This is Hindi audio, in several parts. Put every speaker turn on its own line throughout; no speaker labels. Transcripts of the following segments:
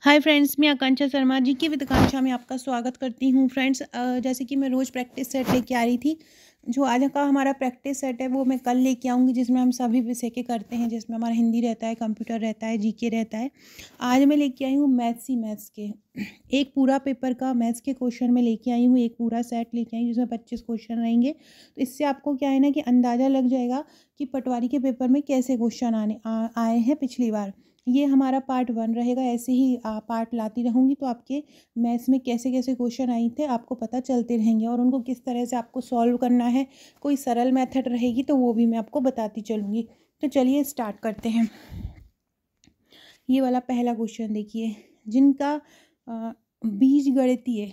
हाय फ्रेंड्स, मैं आकांक्षा शर्मा जी की विद आकांक्षा में आपका स्वागत करती हूँ। फ्रेंड्स, जैसे कि मैं रोज़ प्रैक्टिस सेट लेके आ रही थी। जो आज का हमारा प्रैक्टिस सेट है वो मैं कल लेके आऊँगी, जिसमें हम सभी विषय के करते हैं, जिसमें हमारा हिंदी रहता है, कंप्यूटर रहता है, जीके रहता है। आज मैं लेके आई हूँ मैथ्स के एक पूरा पेपर का मैथ्स के क्वेश्चन में लेके आई हूँ। एक पूरा सेट लेके आई हूँ जिसमें 25 क्वेश्चन रहेंगे। तो इससे आपको क्या है ना कि अंदाज़ा लग जाएगा कि पटवारी के पेपर में कैसे क्वेश्चन आए हैं पिछली बार। ये हमारा पार्ट 1 रहेगा। ऐसे ही पार्ट लाती रहूँगी तो आपके मैथ्स में कैसे-कैसे क्वेश्चन आए थे आपको पता चलते रहेंगे, और उनको किस तरह से आपको सॉल्व करना है। कोई सरल मेथड रहेगी तो वो भी मैं आपको बताती चलूँगी। तो चलिए स्टार्ट करते हैं। ये वाला पहला क्वेश्चन देखिए, जिनका बीजगणितीय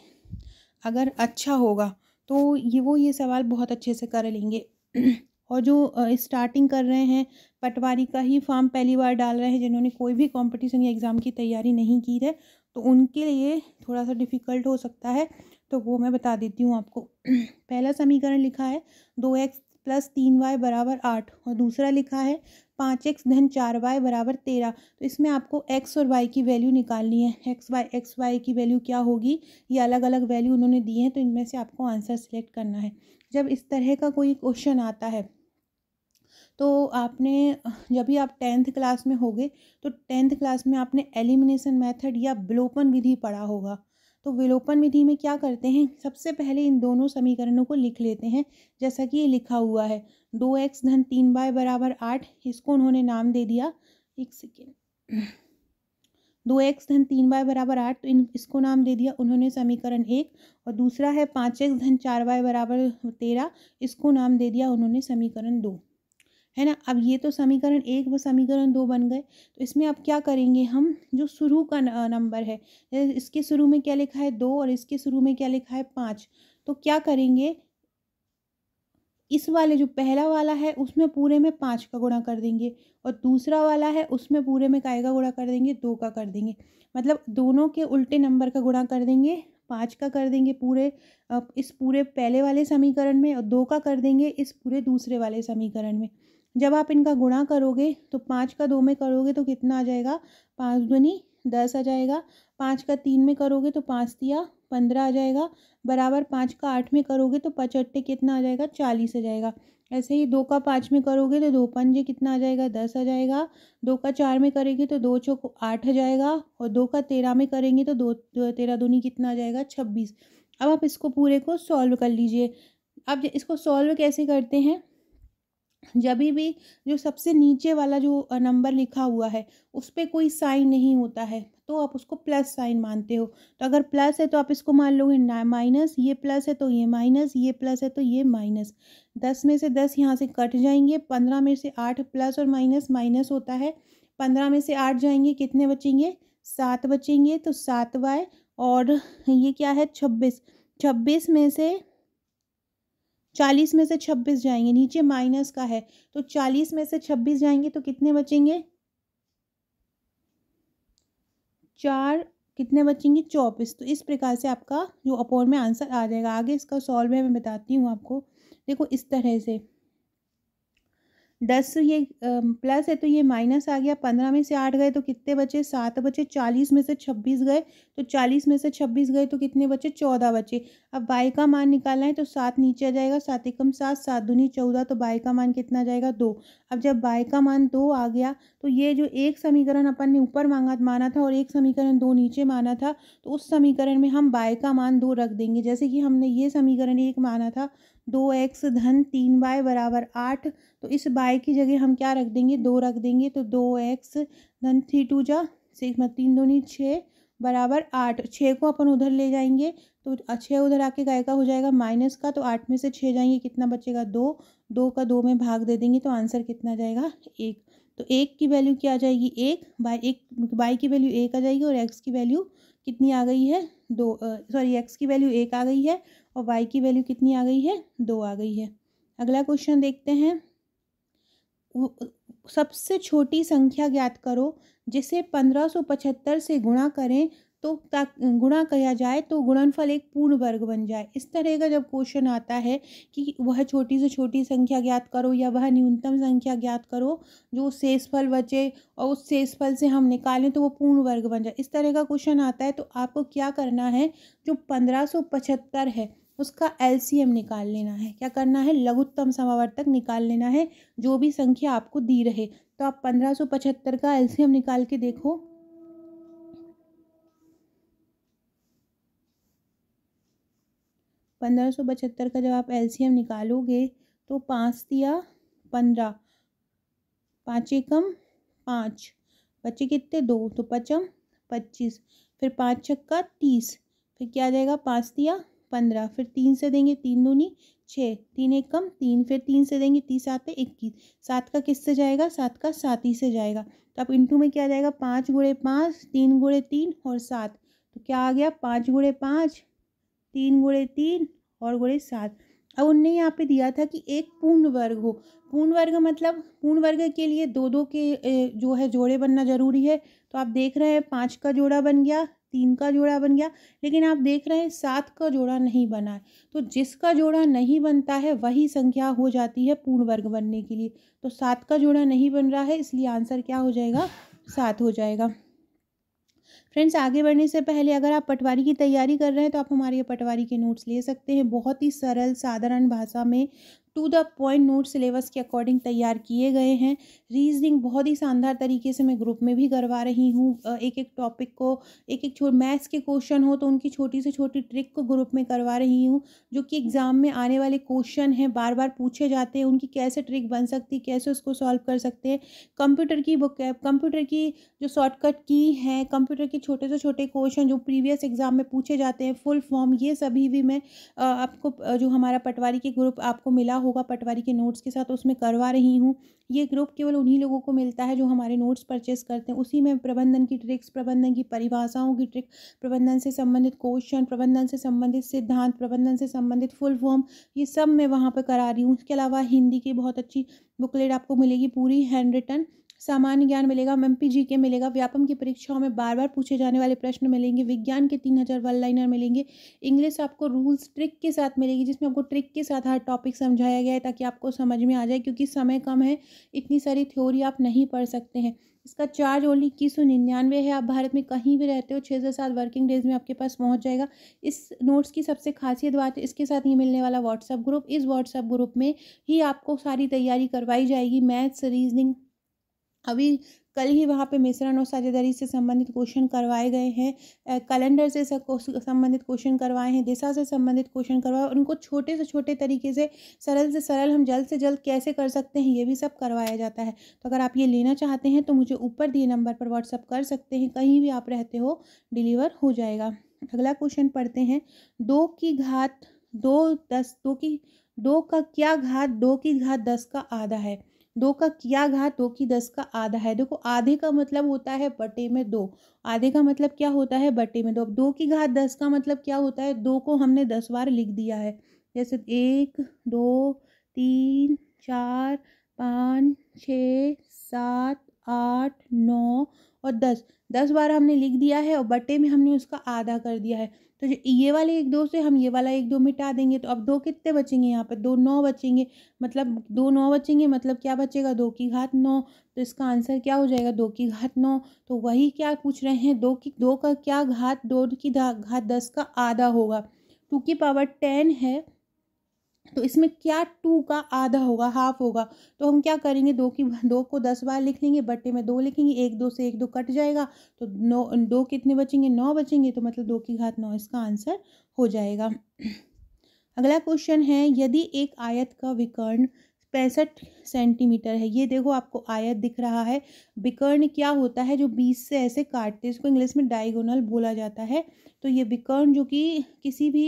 अगर अच्छा होगा तो ये सवाल बहुत अच्छे से कर लेंगे। और जो स्टार्टिंग कर रहे हैं, पटवारी का ही फॉर्म पहली बार डाल रहे हैं, जिन्होंने कोई भी कंपटीशन या एग्ज़ाम की तैयारी नहीं की है, तो उनके लिए थोड़ा सा डिफ़िकल्ट हो सकता है। तो वो मैं बता देती हूँ आपको। पहला समीकरण लिखा है 2x + 3y = 8, और दूसरा लिखा है 5x - 4y = 13। तो इसमें आपको x और y की वैल्यू निकालनी है। एक्स वाई की वैल्यू क्या होगी, ये अलग अलग वैल्यू उन्होंने दी हैं, तो इनमें से आपको आंसर सेलेक्ट करना है। जब इस तरह का कोई क्वेश्चन आता है तो आपने जब भी आप 10th क्लास में होगे तो 10th क्लास में आपने एलिमिनेशन मेथड या विलोपन विधि पढ़ा होगा। तो विलोपन विधि में क्या करते हैं, सबसे पहले इन दोनों समीकरणों को लिख लेते हैं। जैसा कि ये लिखा हुआ है 2x - 3y = 8, इसको उन्होंने नाम दे दिया। एक सेकेंड। 2x - 3y = 8, तो इसको नाम दे दिया उन्होंने समीकरण 1। और दूसरा है 5x - 4y = 13, इसको नाम दे दिया उन्होंने समीकरण 2। है ना। अब ये तो समीकरण 1 व समीकरण 2 बन गए। तो इसमें अब क्या करेंगे हम, जो शुरू का नंबर है, इसके शुरू में क्या लिखा है 2 और इसके शुरू में क्या लिखा है 5। तो क्या करेंगे, इस वाले जो पहला वाला है उसमें पूरे में 5 का गुणा कर देंगे, और दूसरा वाला है उसमें पूरे में काय का गुणा कर देंगे, 2 का कर देंगे। मतलब दोनों के उल्टे नंबर का गुणा कर देंगे। 5 का कर देंगे पूरे इस पूरे पहले वाले समीकरण में, और 2 का कर देंगे इस पूरे दूसरे वाले समीकरण में। जब आप इनका गुणा करोगे तो 5 का 2 में करोगे तो कितना आ जाएगा, 5 दूनी 10 आ जाएगा। 5 का 3 में करोगे तो 5 तिया 15 आ जाएगा, बराबर 5 का 8 में करोगे तो 5 अट्ठे कितना आ जाएगा, 40 आ जाएगा। ऐसे ही 2 का 5 में करोगे तो 2 पंजे कितना आ जाएगा, 10 आ जाएगा। 2 का 4 में करेंगे तो 2 चौको 8 आ जाएगा, और 2 का 13 में करेंगे तो 2 13 दूनी कितना आ जाएगा, 26। अब आप इसको पूरे को सॉल्व कर लीजिए। अब इसको सॉल्व कैसे करते हैं, जभी भी जो सबसे नीचे वाला जो नंबर लिखा हुआ है उस पे कोई साइन नहीं होता है तो आप उसको प्लस साइन मानते हो। तो अगर प्लस है तो आप इसको मान लोगे माइनस, ये प्लस है तो ये माइनस, ये प्लस है तो ये माइनस। 10 में से 10 यहाँ से कट जाएंगे। 15 में से 8 प्लस और माइनस माइनस होता है। 15 में से 8 जाएंगे, कितने बचेंगे, 7 बचेंगे। तो 7y, और ये क्या है 26। 26 में से 40 में से 26 जाएंगे, नीचे माइनस का है तो 40 में से 26 जाएंगे तो कितने बचेंगे, 4, कितने बचेंगे 24। तो इस प्रकार से आपका जो अपोर में आंसर आ जाएगा। आगे इसका सॉल्व है, मैं बताती हूँ आपको। देखो इस तरह से 10 ये प्लस है तो ये माइनस आ गया। 15 में से 8 गए तो कितने बचे, 7 बचे। 40 में से 26 गए तो 40 में से 26 गए तो कितने बचे, 14 बचे। अब y का मान निकालना है तो 7 नीचे आ जाएगा, 7 एकम 7, 7 दूनी 14, तो y का मान कितना आ जाएगा, 2। अब जब y का मान 2 आ गया तो ये जो एक समीकरण अपन ने ऊपर माना था और एक समीकरण 2 नीचे माना था, तो उस समीकरण में हम y का मान 2 रख देंगे। जैसे कि हमने ये समीकरण 1 माना था 2x - 3y = 8, तो इस y की जगह हम क्या रख देंगे, 2 रख देंगे। तो 2x - 3 2 जा 6, 3 दूनी 6 = 8। 6 को अपन उधर ले जाएंगे तो 6 उधर आके काय का हो जाएगा, माइनस का। तो 8 में से 6 जाएंगे, कितना बचेगा, 2। 2 का 2 में भाग दे देंगे तो आंसर कितना आ जाएगा, 1। तो 1 की वैल्यू क्या आ जाएगी, 1 बाई 1, y की वैल्यू 1 आ जाएगी, और x की वैल्यू कितनी आ गई है, 2। सॉरी, x की वैल्यू 1 आ गई है और y की वैल्यू कितनी आ गई है, 2 आ गई है। अगला क्वेश्चन देखते हैं। सबसे छोटी संख्या ज्ञात करो जिसे 1575 से गुणा करें तो गुणा किया जाए तो गुणनफल एक पूर्ण वर्ग बन जाए। इस तरह का जब क्वेश्चन आता है कि वह छोटी से छोटी संख्या ज्ञात करो या वह न्यूनतम संख्या ज्ञात करो जो शेषफल बचे और उस शेषफल से हम निकालें तो वो पूर्ण वर्ग बन जाए, इस तरह का क्वेश्चन आता है तो आपको क्या करना है, जो 1575 है उसका एलसीएम निकाल लेना है। क्या करना है, लघुत्तम समावर्तक निकाल लेना है, जो भी संख्या आपको दी रहे। तो आप 1575 का एलसीएम निकाल के देखो। 1575 का जब आप एलसीएम निकालोगे तो 5 तिया 15, 5 एकम 5, बचे कितने 2, तो 5 25, फिर 5 छक्का 30, फिर क्या आ जाएगा 5 तिया 15, फिर 3 से देंगे 3 दूनी 6, 3 एकम 3, फिर 3 से देंगे 30 आते 21, 7 का किससे जाएगा, 7 का 7 ही से जाएगा। तो अब इंटू में क्या आ जाएगा 5 गुणे 5, 3 गुणे 3 और 7, तो क्या आ गया 5 गुणे 5, 3 गुणे 3 और गुणे 7। अब उनने यहाँ पे दिया था कि एक पूर्ण वर्ग हो। पूर्ण वर्ग मतलब पूर्ण वर्ग के लिए दो दो के जो है जोड़े बनना जरूरी है। तो आप देख रहे हैं 5 का जोड़ा बन गया, 3 का जोड़ा बन गया, लेकिन आप देख रहे हैं 7 का जोड़ा नहीं बना है। तो जिसका जोड़ा नहीं बनता है वही संख्या हो जाती है पूर्ण वर्ग बनने के लिए। तो 7 का जोड़ा नहीं बन रहा है, इसलिए आंसर क्या हो जाएगा, 7 हो जाएगा। फ्रेंड्स, आगे बढ़ने से पहले अगर आप पटवारी की तैयारी कर रहे हैं तो आप हमारे ये पटवारी के नोट्स ले सकते हैं। बहुत ही सरल साधारण भाषा में to the point note syllabus के अकॉर्डिंग तैयार किए गए हैं। रीजनिंग बहुत ही शानदार तरीके से मैं ग्रुप में भी करवा रही हूँ। एक एक टॉपिक को एक एक मैथ्स के क्वेश्चन हो तो उनकी छोटी से छोटी ट्रिक को ग्रुप में करवा रही हूँ, जो कि एग्जाम में आने वाले क्वेश्चन हैं, बार बार पूछे जाते हैं, उनकी कैसे ट्रिक बन सकती है, कैसे उसको सॉल्व कर सकते हैं। कंप्यूटर की बुक, कंप्यूटर की जो शॉर्टकट की है, कंप्यूटर के छोटे से छोटे क्वेश्चन जो प्रीवियस एग्जाम में पूछे जाते हैं, फुल फॉर्म, ये सभी भी मैं आपको जो हमारा पटवारी के ग्रुप आपको मिला होगा पटवारी के नोट्स के साथ, उसमें करवा रही हूँ। ये ग्रुप केवल उन्हीं लोगों को मिलता है जो हमारे नोट्स परचेस करते हैं। उसी में प्रबंधन की ट्रिक्स, प्रबंधन की परिभाषाओं की ट्रिक, प्रबंधन से संबंधित क्वेश्चन, प्रबंधन से संबंधित सिद्धांत, प्रबंधन से संबंधित फुल फॉर्म, ये सब मैं वहाँ पर करा रही हूँ। इसके अलावा हिंदी की बहुत अच्छी बुकलेट आपको मिलेगी, पूरी हैंड रिटन। सामान्य ज्ञान मिलेगा, एमपीजी के मिलेगा, व्यापम की परीक्षाओं में बार बार पूछे जाने वाले प्रश्न मिलेंगे, विज्ञान के 3000 वन लाइनर मिलेंगे, इंग्लिश आपको रूल्स ट्रिक के साथ मिलेगी, जिसमें आपको ट्रिक के साथ हर टॉपिक समझाया गया है ताकि आपको समझ में आ जाए, क्योंकि समय कम है, इतनी सारी थ्योरी आप नहीं पढ़ सकते हैं। इसका चार्ज ओनली 2199 है। आप भारत में कहीं भी रहते हो 6 से 7 वर्किंग डेज में आपके पास पहुंच जाएगा। इस नोट्स की सबसे खासियत बात है इसके साथ ये मिलने वाला व्हाट्सअप ग्रुप, इस व्हाट्सअप ग्रुप में ही आपको सारी तैयारी करवाई जाएगी। मैथ्स, रीजनिंग, अभी कल ही वहाँ पे मिश्रण और साझेदारी से संबंधित क्वेश्चन करवाए गए हैं, कैलेंडर से संबंधित क्वेश्चन करवाए हैं, दिशा से संबंधित क्वेश्चन करवाए, और उनको छोटे से छोटे तरीके से सरल हम जल्द से जल्द कैसे कर सकते हैं ये भी सब करवाया जाता है। तो अगर आप ये लेना चाहते हैं तो मुझे ऊपर दिए नंबर पर व्हाट्सअप कर सकते हैं, कहीं भी आप रहते हो डिलीवर हो जाएगा। अगला क्वेश्चन पढ़ते हैं। 2 की घात 2 10, 2 का क्या घात 2 की घात 10 का आधा है। 2 का क्या घात 2 की 10 का आधा है। देखो, आधे का मतलब होता है बटे में 2, आधे का मतलब क्या होता है बटे में 2। अब 2 की घात 10 का मतलब क्या होता है, 2 को हमने 10 बार लिख दिया है, जैसे 1 2 3 4 5 6 7 8 9 और 10 बार हमने लिख दिया है, और बटे में हमने उसका आधा कर दिया है। तो जो ये वाले 1 2 से हम ये वाला 1 2 मिटा देंगे, तो अब 2 कितने बचेंगे, यहाँ पर 2 9 बचेंगे, मतलब 2 9 बचेंगे, मतलब क्या बचेगा 2 की घात 9। तो इसका आंसर क्या हो जाएगा 2 की घात 9। तो वही क्या पूछ रहे हैं, 2 का क्या घात 2 की घात 10 का आधा होगा। 2 की पावर 10 है, तो इसमें क्या 2 का आधा होगा, हाफ होगा। तो हम क्या करेंगे, 2 को 10 बार लिख लेंगे, बटे में 2 लिखेंगे, 1 2 से 1 2 कट जाएगा, तो 2 कितने बचेंगे 9 बचेंगे, तो मतलब 2 की घात 9 इसका आंसर हो जाएगा। अगला क्वेश्चन है, यदि एक आयत का विकर्ण 65 सेंटीमीटर है, ये देखो आपको आयत दिख रहा है, विकर्ण क्या होता है जो 20 से ऐसे काटते हैं, इसको इंग्लिश में डायगोनल बोला जाता है। तो ये विकर्ण जो कि किसी भी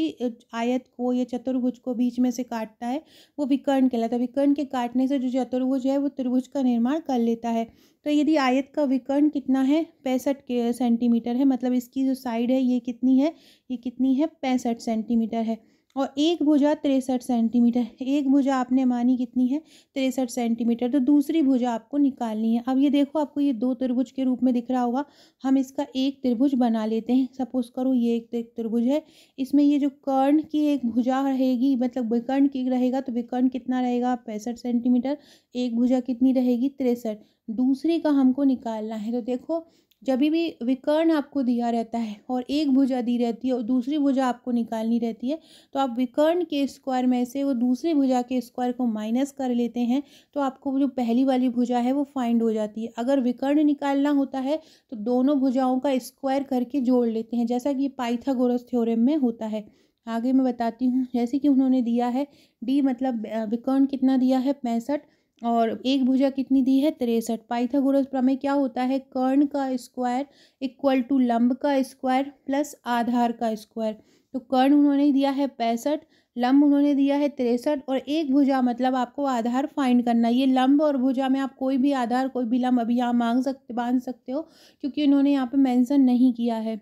आयत को या चतुर्भुज को बीच में से काटता है वो विकर्ण कहलाता है। विकर्ण के काटने से जो चतुर्भुज है वो त्रिभुज का निर्माण कर लेता है। तो यदि आयत का विकर्ण कितना है 65 सेंटीमीटर है, मतलब इसकी जो साइड है ये कितनी है, ये कितनी है 65 सेंटीमीटर है। और एक भुजा 63 सेंटीमीटर। एक भुजा आपने मानी कितनी है, 63 सेंटीमीटर। तो दूसरी भुजा आपको निकालनी है। अब ये देखो आपको ये दो त्रिभुज के रूप में दिख रहा होगा, हम इसका एक त्रिभुज बना लेते हैं। सपोज करो ये एक त्रिभुज है, इसमें ये जो कर्ण की एक भुजा रहेगी, मतलब विकर्ण की रहेगा, तो विकर्ण कितना रहेगा 65 सेंटीमीटर, एक भुजा कितनी रहेगी 63। दूसरी का हमको निकालना है। तो देखो जब भी विकर्ण आपको दिया रहता है और एक भुजा दी रहती है और दूसरी भुजा आपको निकालनी रहती है, तो आप विकर्ण के स्क्वायर में से वो दूसरी भुजा के स्क्वायर को माइनस कर लेते हैं, तो आपको जो पहली वाली भुजा है वो फाइंड हो जाती है। अगर विकर्ण निकालना होता है तो दोनों भुजाओं का स्क्वायर करके जोड़ लेते हैं, जैसा कि पाइथागोरस थ्योरम में होता है। आगे मैं बताती हूँ। जैसे कि उन्होंने दिया है डी, मतलब विकर्ण कितना दिया है 65 और एक भुजा कितनी दी है 63। पाइथागोरस प्रमेय क्या होता है, कर्ण का स्क्वायर इक्वल टू लंब का स्क्वायर प्लस आधार का स्क्वायर। तो कर्ण उन्होंने दिया है 65, लंब उन्होंने दिया है 63 और एक भुजा मतलब आपको आधार फाइंड करना है। ये लंब और भुजा में आप कोई भी आधार कोई भी लंब अभी यहाँ बांध सकते हो, क्योंकि उन्होंने यहाँ पे मेंशन नहीं किया है।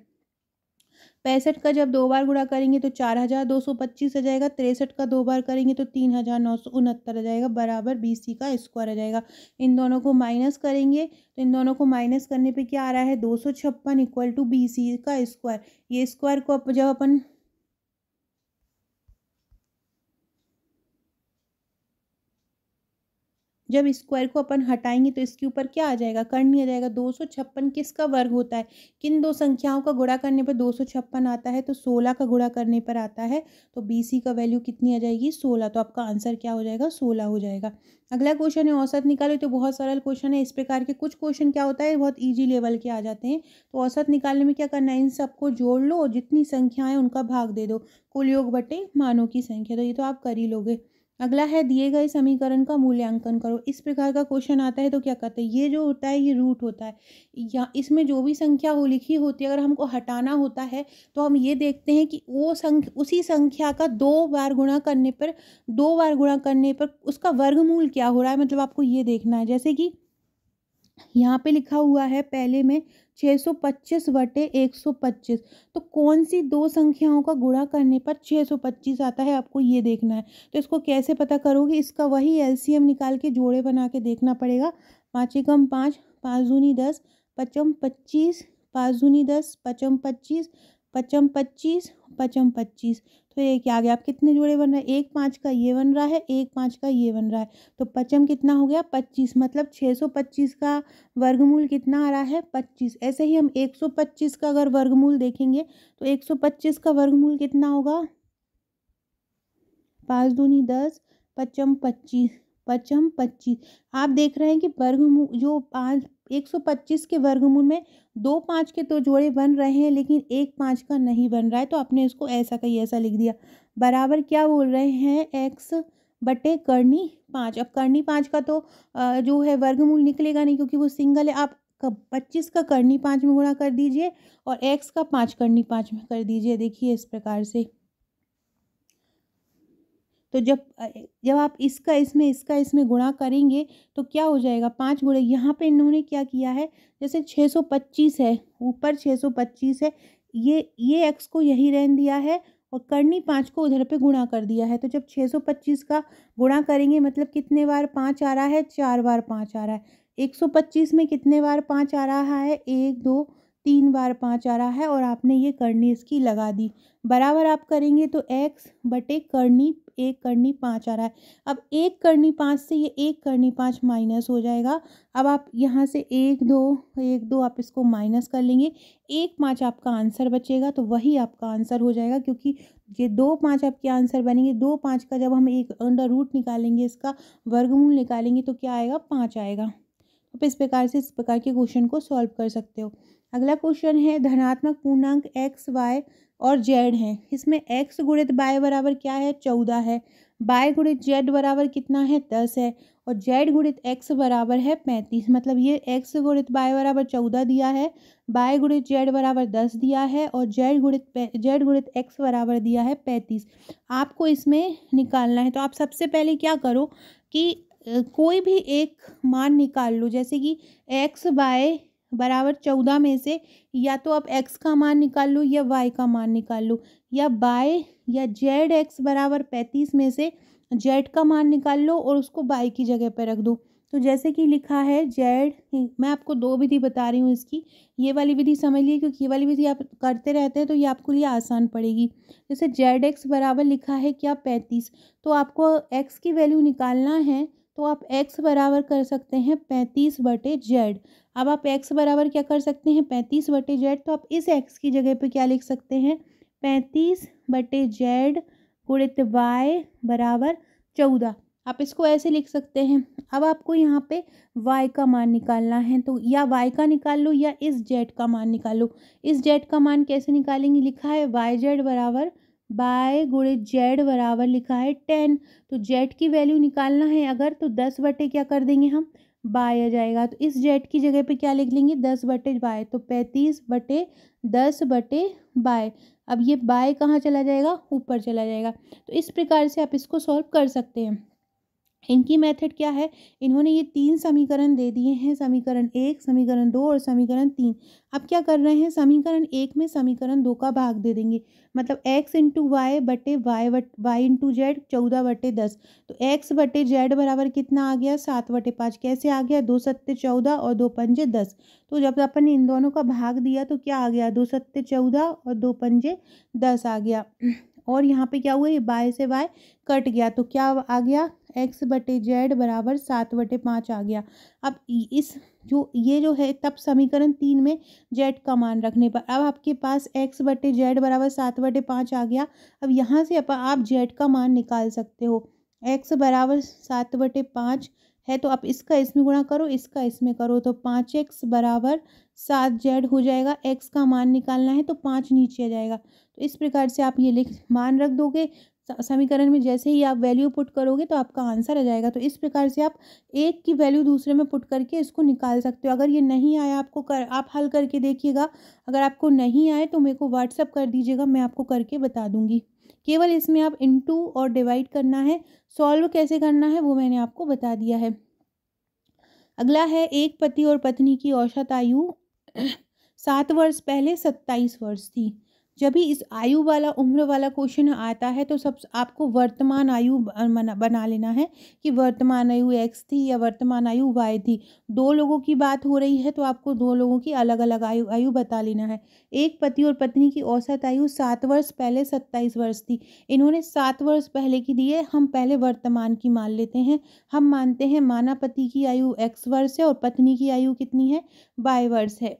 65 का जब 2 बार गुणा करेंगे तो 4225 आ जाएगा, 63 का 2 बार करेंगे तो 3969 आ जाएगा, बराबर BC का स्क्वायर आ जाएगा। इन दोनों को माइनस करेंगे तो इन दोनों को माइनस करने पे क्या आ रहा है 256 इक्वल टू BC का स्क्वायर। ये स्क्वायर को जब अपन जब स्क्वायर को अपन हटाएंगे तो इसके ऊपर क्या आ जाएगा, कर्ण आ जाएगा। 256 किसका वर्ग होता है, किन दो संख्याओं का गुणा करने पर 256 आता है, तो 16 का गुणा करने पर आता है। तो BC का वैल्यू कितनी आ जाएगी 16। तो आपका आंसर क्या हो जाएगा 16 हो जाएगा। अगला क्वेश्चन है औसत निकालो। तो बहुत सरल क्वेश्चन है। इस प्रकार के कुछ क्वेश्चन क्या होता है बहुत ईजी लेवल के आ जाते हैं। तो औसत निकालने में क्या करना है, इन सबको जोड़ लो और जितनी संख्या है उनका भाग दे दो, कुल योग बटे मानों की संख्या। तो ये तो आप कर ही लोगे। अगला है दिए गए समीकरण का मूल्यांकन करो। इस प्रकार का क्वेश्चन आता है तो क्या करते हैं, ये जो होता है ये रूट होता है, या इसमें जो भी संख्या हो लिखी होती है अगर हमको हटाना होता है तो हम ये देखते हैं कि वो उसी संख्या का 2 बार गुणा करने पर उसका वर्गमूल क्या हो रहा है, मतलब आपको ये देखना है। जैसे कि यहाँ पे लिखा हुआ है पहले में 625 बटे 125, तो कौन सी दो संख्याओं का गुणा करने पर 625 आता है, आपको ये देखना है। तो इसको कैसे पता करोगे, इसका वही LCM निकाल के जोड़े बना के देखना पड़ेगा। 5 एकम 5, 5 दूनी 10, पचम 25, 5 दूनी 10, पचम 25, पचम 25, पचम 25। तो ये क्या आ गया, आप कितने जोड़े बन रहे हैं, 1 5 का ये बन रहा है, 1 5 का ये बन रहा है। तो पचम कितना हो गया 25, मतलब 625 का वर्गमूल कितना आ रहा है 25। ऐसे ही हम 125 का अगर वर्गमूल देखेंगे तो 125 का वर्गमूल कितना होगा, 5 दूनी 10, पचम 25, पचम 25। आप देख रहे हैं कि वर्गमूल जो 125 के वर्गमूल में 2 5 के तो जोड़े बन रहे हैं लेकिन 1 5 का नहीं बन रहा है, तो आपने इसको ऐसा का ही ऐसा लिख दिया। बराबर क्या बोल रहे हैं, x बटे करनी 5। अब करनी 5 का तो जो है वर्गमूल निकलेगा नहीं क्योंकि वो सिंगल है। आप 25 का करनी 5 में गुणा कर दीजिए और x का 5 करनी 5 में कर दीजिए। देखिए इस प्रकार से। तो जब आप इसका इसमें गुणा करेंगे तो क्या हो जाएगा 5 गुणे, यहाँ पे इन्होंने क्या किया है, जैसे 625 है, ऊपर 625 है, ये x को यही रहने दिया है और करनी 5 को उधर पे गुणा कर दिया है। तो जब 625 का गुणा करेंगे मतलब कितने बार 5 आ रहा है, 4 बार 5 आ रहा है। 125 में कितने बार 5 आ रहा है, 1 2 3 बार 5 आ रहा है और आपने ये करनी इसकी लगा दी। बराबर आप करेंगे तो x बटे करनी 1 करनी 5 आ रहा है। अब 1 करनी 5 से ये 1 करनी 5 माइनस हो जाएगा। अब आप यहाँ से 1 2 आप इसको माइनस कर लेंगे, 1 5 आपका आंसर बचेगा, तो वही आपका आंसर हो जाएगा क्योंकि ये 2 5 आपके आंसर बनेंगे। 2 5 का जब हम एक अंडर रूट निकालेंगे, इसका वर्गमूल निकालेंगे तो क्या आएगा 5 आएगा। आप इस प्रकार के क्वेश्चन को सॉल्व कर सकते हो। अगला क्वेश्चन है धनात्मक पूर्णांक x y और z है। इसमें x गुणित y बराबर क्या है 14 है, y गुणित z बराबर कितना है 10 है और z गुणित x बराबर है 35। मतलब ये x गुणित y बराबर 14 दिया है, y गुणित z बराबर 10 दिया है और z गुणित x बराबर दिया है 35। आपको इसमें निकालना है। तो आप सबसे पहले क्या करो कि कोई भी एक मान निकाल लो, जैसे कि x बाय बराबर 14 में से या तो आप x का मान निकाल लो या y का मान निकाल लो, या y या जेड एक्स बराबर 35 में से z का मान निकाल लो और उसको y की जगह पर रख दो। तो जैसे कि लिखा है जेड, मैं आपको दो विधि बता रही हूँ इसकी, ये वाली विधि समझ लीजिए क्योंकि ये वाली विधि आप करते रहते हैं तो ये आपके लिए आसान पड़ेगी। जैसे जेड एक्स बराबर लिखा है क्या 35, तो आपको x की वैल्यू निकालना है तो आप x बराबर कर सकते हैं 35/z। अब आप x बराबर क्या कर सकते हैं 35/z, तो आप इस x की जगह पे क्या लिख सकते हैं 35/z गुणित y बराबर 14। आप इसको ऐसे लिख सकते हैं। अब आपको यहाँ पे y का मान निकालना है, तो या y का निकाल लो या इस z का मान निकाल लो। इस z का मान कैसे निकालेंगे, लिखा है yz बराबर बाय गुणित जेड बराबर लिखा है 10। तो जेड की वैल्यू निकालना है अगर, तो 10 बटे क्या कर देंगे हम बाय आ जाएगा, तो इस जेड की जगह पे क्या लिख लेंगे 10/बाय, तो 35/10/बाय। अब ये बाय कहाँ चला जाएगा, ऊपर चला जाएगा। तो इस प्रकार से आप इसको सॉल्व कर सकते हैं। इनकी मेथड क्या है, इन्होंने ये 3 समीकरण दे दिए हैं, समीकरण 1, समीकरण 2 और समीकरण 3। अब क्या कर रहे हैं, समीकरण 1 में समीकरण 2 का भाग दे देंगे, मतलब x इंटू वाई बटे वाई इंटू जेड 14/10। तो x बटे जेड बराबर कितना आ गया 7/5। कैसे आ गया, 2 सत्ते 14 और 2 पंजे 10। तो जब अपन ने इन दोनों का भाग दिया तो क्या आ गया, 2 सत्ते 14 और 2 पंजे 10 आ गया। और यहाँ पे क्या हुआ, ये बाय से बाय कट गया तो क्या आ गया x बटे जेड बराबर 7/5 आ गया। अब इस ये जो है तब समीकरण 3 में जेड का मान रखने पर अब आपके पास x बटे जेड बराबर 7/5 आ गया। अब यहाँ से आप जेड का मान निकाल सकते हो। x बराबर 7/5 है तो आप इसका इसमें गुणा करो, इसका इसमें करो, तो 5x बराबर 7z हो जाएगा। x का मान निकालना है तो 5 नीचे आ जाएगा। तो इस प्रकार से आप ये मान रख दोगे समीकरण में, जैसे ही आप वैल्यू पुट करोगे तो आपका आंसर आ जाएगा। तो इस प्रकार से आप एक की वैल्यू दूसरे में पुट करके इसको निकाल सकते हो। अगर ये नहीं आया आपको आप हल करके देखिएगा। अगर आपको नहीं आए तो मेरे को व्हाट्सअप कर दीजिएगा, मैं आपको करके बता दूंगी। केवल इसमें आप इनटू और डिवाइड करना है, सॉल्व कैसे करना है वो मैंने आपको बता दिया है। अगला है, एक पति और पत्नी की औसत आयु 7 वर्ष पहले 27 वर्ष थी। जब भी इस आयु वाला उम्र वाला क्वेश्चन आता है तो सब आपको वर्तमान आयु बना लेना है कि वर्तमान आयु x थी या वर्तमान आयु y थी। दो लोगों की बात हो रही है तो आपको दो लोगों की अलग अलग आयु बता लेना है। एक पति और पत्नी की औसत आयु 7 वर्ष पहले 27 वर्ष थी। इन्होंने 7 वर्ष पहले की दी है, हम पहले वर्तमान की मान लेते हैं। हम मानते हैं माना पति की आयु x वर्ष है और पत्नी की आयु कितनी है y वर्ष है।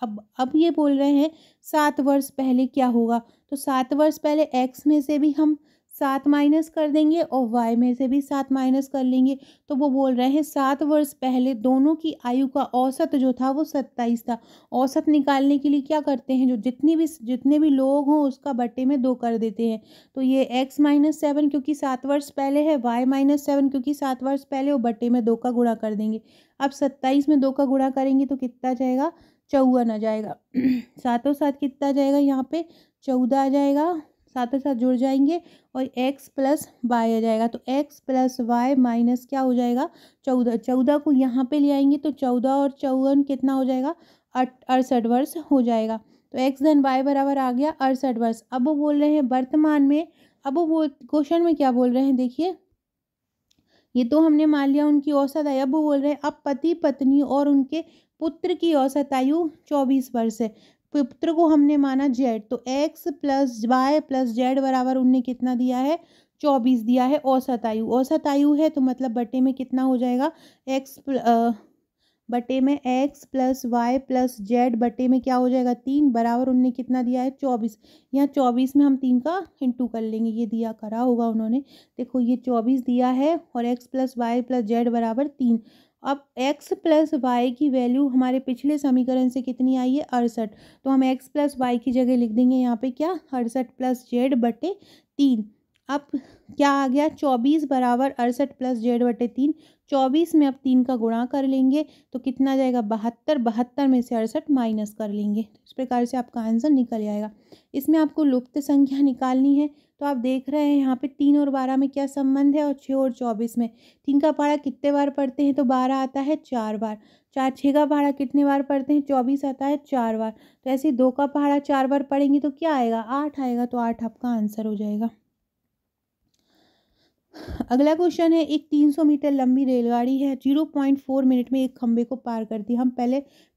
अब ये बोल रहे हैं 7 वर्ष पहले क्या होगा, तो 7 वर्ष पहले x में से भी हम 7 माइनस कर देंगे और y में से भी 7 माइनस कर लेंगे। तो वो बोल रहे हैं 7 वर्ष पहले दोनों की आयु का औसत जो था वो 27 था। औसत निकालने के लिए क्या करते हैं, जो जितने भी लोग हों उसका बट्टे में 2 कर देते हैं। तो ये x-7 क्योंकि 7 वर्ष पहले है, y-7 क्योंकि 7 वर्ष पहले, वो बट्टे में 2 का गुणा कर देंगे। अब 27 में 2 का गुणा करेंगे तो कितना जाएगा, 54 आ जाएगा। सातों साथ कितना आ जाएगा, यहाँ पे 14 आ जाएगा, सातों साथ जुड़ जाएंगे और x प्लस वाई आ जाएगा। तो x प्लस वाई माइनस क्या हो जाएगा 14। 14 को यहाँ पे ले आएंगे तो 14 और 54 कितना हो जाएगा 68 वर्ष हो जाएगा। तो x धन y बराबर आ गया 68 वर्ष। अब वो बोल रहे हैं वर्तमान में, अब वो क्वेश्चन में क्या बोल रहे हैं देखिए, ये तो हमने मान लिया उनकी औसत आयु। अब वो बोल रहे हैं अब पति पत्नी और उनके पुत्र की औसत आयु 24 वर्ष है। पुत्र को हमने माना z, तो x plus y plus z बराबर उनने कितना दिया है 24 दिया है औसत आयु। औसत आयु है तो मतलब बटे में कितना हो जाएगा बटे में x plus y plus z बटे में क्या हो जाएगा 3 बराबर उनने कितना दिया है 24। यहाँ 24 में हम 3 का इंटू कर लेंगे, ये दिया करा होगा उन्होंने, देखो ये 24 दिया है और x plus y plus z बराबर 3। अब x प्लस वाई की वैल्यू हमारे पिछले समीकरण से कितनी आई है 68, तो हम x प्लस वाई की जगह लिख देंगे यहाँ पे क्या 68 प्लस जेड बटे 3। अब क्या आ गया 24 बराबर 68 प्लस जेड बटे 3। 24 में अब 3 का गुणा कर लेंगे तो कितना आ जाएगा 72। 72 में से 68 माइनस कर लेंगे, तो इस प्रकार से आपका आंसर निकल आएगा। इसमें आपको लुप्त संख्या निकालनी है, तो आप देख रहे हैं यहाँ पे 3 और 12 में क्या संबंध है और 6 और 24 में। 3 का पहाड़ा कितने बार पढ़ते हैं तो 12 आता है 4 बार। 4 6 का पहाड़ा कितने बार पढ़ते हैं 24 आता है 4 बार। तो ऐसे 2 का पहाड़ा 4 बार पढ़ेंगे तो क्या आएगा 8 आएगा। तो 8 आपका आंसर हो जाएगा। अगला क्वेश्चन है, एक 300 मीटर लंबी रेलगाड़ी है, 0.4 मिनट में एक खंबे को पार करती है। हम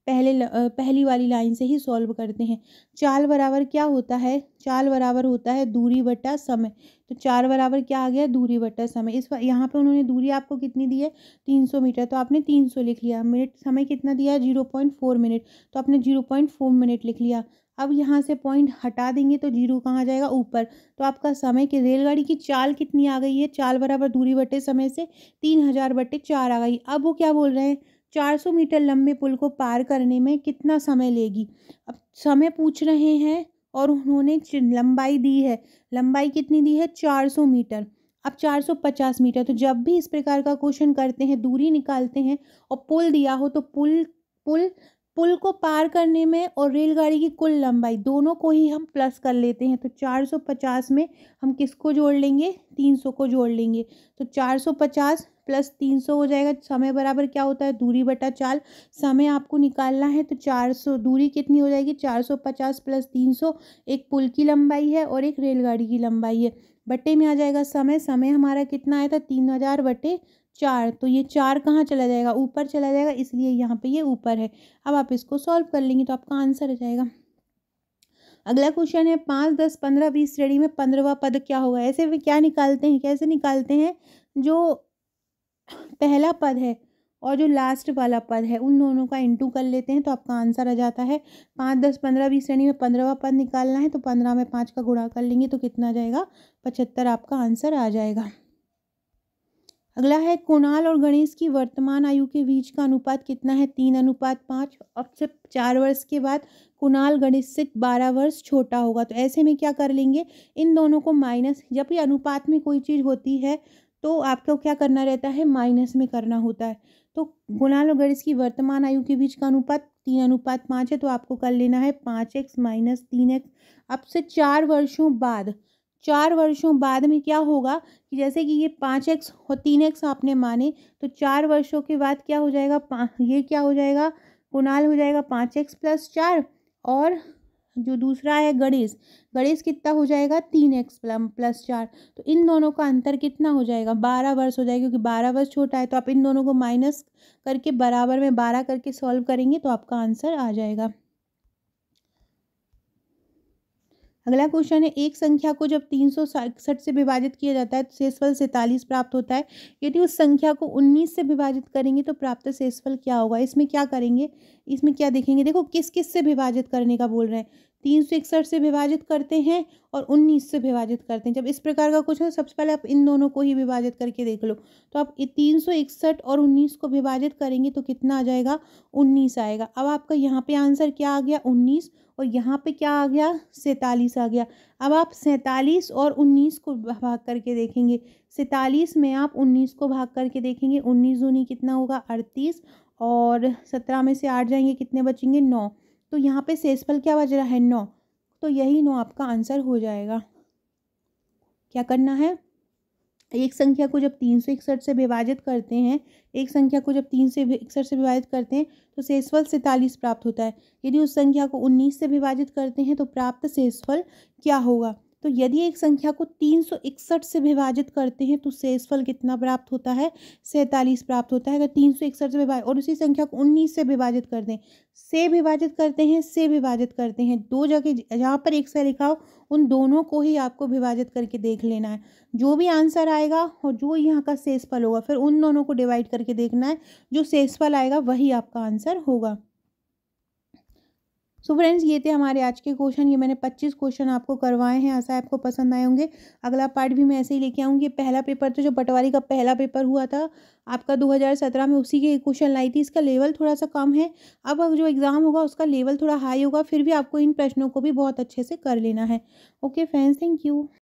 पहली वाली लाइन से ही सॉल्व करते हैं। चाल बराबर क्या होता है, चाल बराबर होता है दूरी बटा समय। तो चाल बराबर क्या आ गया, दूरी बटा समय। यहाँ पे उन्होंने दूरी आपको कितनी दी है 300 मीटर, तो आपने 300 लिख लिया। मिनट समय कितना दिया है 0.4 मिनट, तो आपने 0.4 मिनट लिख लिया। अब यहाँ से पॉइंट हटा देंगे तो जीरो कहाँ जाएगा ऊपर। तो आपका समय की रेलगाड़ी की चाल कितनी आ गई है, चाल बराबर दूरी बटे समय से 3000/4 आ गई। अब वो क्या बोल रहे हैं 400 मीटर लंबे पुल को पार करने में कितना समय लेगी। अब समय पूछ रहे हैं और उन्होंने लंबाई दी है, लंबाई कितनी दी है 400 मीटर। अब 450 मीटर। तो जब भी इस प्रकार का क्वेश्चन करते हैं, दूरी निकालते हैं और पुल दिया हो तो पुल पुल पुल को पार करने में और रेलगाड़ी की कुल लंबाई दोनों को ही हम प्लस कर लेते हैं। तो 450 में हम किसको जोड़ लेंगे 300 को जोड़ लेंगे। तो 450 प्लस 300 हो जाएगा। समय बराबर क्या होता है दूरी बटा चाल। समय आपको निकालना है तो 400, दूरी कितनी हो जाएगी 450 प्लस 300, एक पुल की लंबाई है और एक रेलगाड़ी की लंबाई है। बटे में आ जाएगा समय, समय हमारा कितना आया था 3000/4। तो ये 4 कहाँ चला जाएगा ऊपर चला जाएगा, इसलिए यहाँ पे ये ऊपर है। अब आप इसको सॉल्व कर लेंगे तो आपका आंसर आ जाएगा। अगला क्वेश्चन है 5 10 15 20 श्रेणी में 15वां पद क्या होगा। ऐसे में क्या निकालते हैं, कैसे निकालते हैं, जो पहला पद है और जो लास्ट वाला पद है उन दोनों का इंटू कर लेते हैं तो आपका आंसर आ जाता है। 5 10 15 20 श्रेणी में 15वां पद निकालना है तो 15 में 5 का गुणा कर लेंगे तो कितना आ जाएगा 75 आपका आंसर आ जाएगा। अगला है कुणाल और गणेश की वर्तमान आयु के बीच का अनुपात कितना है 3:5। अब से 4 वर्ष के बाद कुणाल गणेश से 12 वर्ष छोटा होगा। तो ऐसे में क्या कर लेंगे इन दोनों को माइनस, जब भी अनुपात में कोई चीज़ होती है तो आपको क्या करना रहता है माइनस में करना होता है। तो कुणाल और गणेश की वर्तमान आयु के बीच का अनुपात 3:5 है तो आपको कर लेना है 5x - 3x। अब से 4 वर्षों बाद में क्या होगा कि जैसे कि ये 5x और 3x आपने माने तो 4 वर्षों के बाद क्या हो जाएगा, ये क्या हो जाएगा कुणाल हो जाएगा 5x + 4 और जो दूसरा है गणेश, गणेश कितना हो जाएगा 3x + 4। तो इन दोनों का अंतर कितना हो जाएगा 12 वर्ष हो जाएगा, क्योंकि 12 वर्ष छोटा है। तो आप इन दोनों को माइनस करके बराबर में 12 करके सॉल्व करेंगे तो आपका आंसर आ जाएगा। अगला क्वेश्चन है, एक संख्या को जब 361 से विभाजित किया जाता है तो शेषफल 47 प्राप्त होता है। यदि उस संख्या को 19 से विभाजित करेंगे तो प्राप्त शेषफल क्या होगा। इसमें क्या करेंगे, इसमें क्या देखेंगे, देखो किस किस से विभाजित करने का बोल रहे हैं। 361 से विभाजित करते हैं और 19 से विभाजित करते हैं। जब इस प्रकार का कुछ हो सबसे पहले आप इन दोनों को ही विभाजित करके देख लो। तो आप 361 और 19 को विभाजित करेंगे तो कितना आ जाएगा 19 आएगा। अब आपका यहाँ पे आंसर क्या आ गया 19 और यहाँ पे क्या आ गया 47 आ गया। अब आप 47 और 19 को भाग करके देखेंगे। 47 में आप 19 को भाग करके देखेंगे, 19 दूनी कितना होगा 38 और 17 में से 8 जाएंगे कितने बचेंगे 9। तो यहाँ पे शेषफल क्या बच रहा है 9। तो यही 9 आपका आंसर हो जाएगा। क्या करना है, एक संख्या को जब 361 से विभाजित करते हैं, एक संख्या को जब 361 से विभाजित करते हैं तो शेषफल 47 प्राप्त होता है। यदि उस संख्या को 19 से विभाजित करते हैं तो प्राप्त शेषफल क्या होगा। तो यदि एक संख्या को 361 से विभाजित करते हैं तो शेषफल कितना प्राप्त होता है 47 प्राप्त होता है। अगर 361 से विभाजित और उसी संख्या को 19 से विभाजित करते हैं, से विभाजित करते हैं, से विभाजित करते हैं, दो जगह जहाँ पर एक से लिखा हो उन दोनों को ही आपको विभाजित करके देख लेना है। जो भी आंसर आएगा और जो यहाँ का शेषफल होगा फिर उन दोनों को डिवाइड करके देखना है, जो शेषफल आएगा वही आपका आंसर होगा। सो फ्रेंड्स, ये थे हमारे आज के क्वेश्चन। ये मैंने 25 क्वेश्चन आपको करवाए हैं, आशा है आपको पसंद आए होंगे। अगला पार्ट भी मैं ऐसे ही लेके आऊँगी। पहला पेपर तो जो पटवारी का पहला पेपर हुआ था आपका 2017 में, उसी के क्वेश्चन लाई थी। इसका लेवल थोड़ा सा कम है। अब जो एग्ज़ाम होगा उसका लेवल थोड़ा हाई होगा, फिर भी आपको इन प्रश्नों को भी बहुत अच्छे से कर लेना है। Okay friends, thank you.